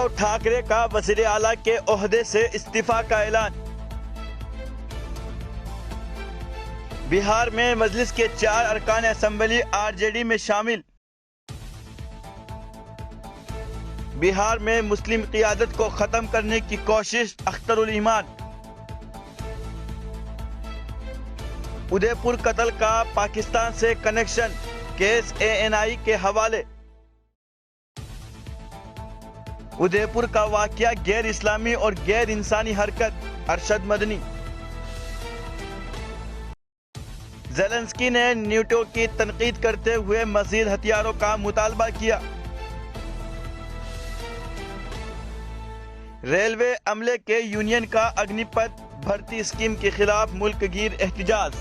उद्धव ठाकरे का वज़ीर आला के ओहदे से इस्तीफा का ऐलान। बिहार में मजलिस के 4 अरकान असेंबली आरजेडी में शामिल। बिहार में मुस्लिम क़ियादत को खत्म करने की कोशिश, अख्तरुल ईमान। उदयपुर कत्ल का पाकिस्तान से कनेक्शन, केस ANI के हवाले। उदयपुर का वाकया गैर इस्लामी और गैर इंसानी हरकत, अरशद मदनी। ज़ेलेंस्की ने नेटो की तनकीद करते हुए मज़ीद हथियारों का मुतालबा किया। रेलवे अमले के यूनियन का अग्निपथ भर्ती स्कीम के खिलाफ मुल्क गिर एहतजाज।